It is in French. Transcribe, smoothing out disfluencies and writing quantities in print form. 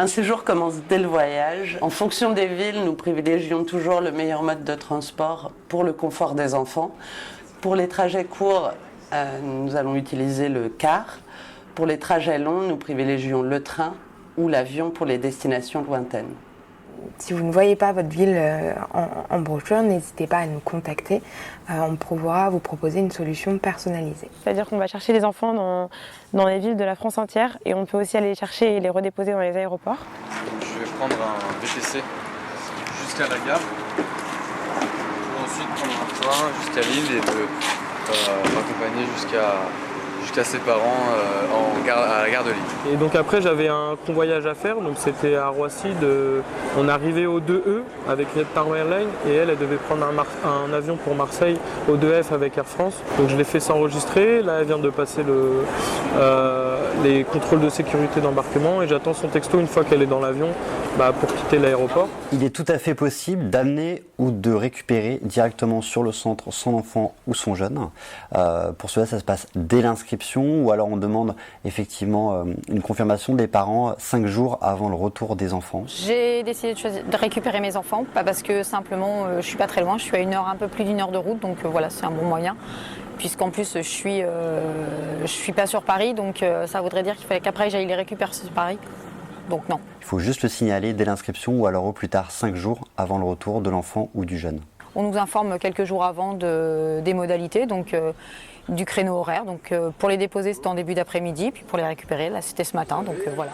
Un séjour commence dès le voyage. En fonction des villes, nous privilégions toujours le meilleur mode de transport pour le confort des enfants. Pour les trajets courts, nous allons utiliser le car. Pour les trajets longs, nous privilégions le train ou l'avion pour les destinations lointaines. Si vous ne voyez pas votre ville en brochure, n'hésitez pas à nous contacter. On pourra vous proposer une solution personnalisée. C'est-à-dire qu'on va chercher les enfants dans les villes de la France entière et on peut aussi aller les chercher et les redéposer dans les aéroports. Je vais prendre un VTC jusqu'à la gare, pour ensuite prendre un train jusqu'à Lille et de m'accompagner jusqu'à ses parents à la gare de Lille. Et donc après j'avais un convoyage à faire, donc c'était à Roissy, on arrivait au 2E avec Red Star Airlines et elle devait prendre un avion pour Marseille au 2F avec Air France. Donc je l'ai fait s'enregistrer, là elle vient de passer les contrôles de sécurité d'embarquement et j'attends son texto une fois qu'elle est dans l'avion pour quitter l'aéroport. Il est tout à fait possible d'amener ou de récupérer directement sur le centre son enfant ou son jeune. Pour cela, ça se passe dès l'inscription ou alors on demande effectivement une confirmation des parents 5 jours avant le retour des enfants. J'ai décidé de récupérer mes enfants, pas parce que simplement je suis pas très loin, je suis à un peu plus d'une heure de route, donc voilà, c'est un bon moyen. Puisqu'en plus je suis pas sur Paris, donc ça voudrait dire qu'il fallait qu'après j'aille les récupérer sur Paris. Donc non. Il faut juste le signaler dès l'inscription ou alors au plus tard 5 jours avant le retour de l'enfant ou du jeune. On nous informe quelques jours avant des modalités, donc du créneau horaire. Donc pour les déposer c'était en début d'après-midi, puis pour les récupérer là c'était ce matin, donc voilà.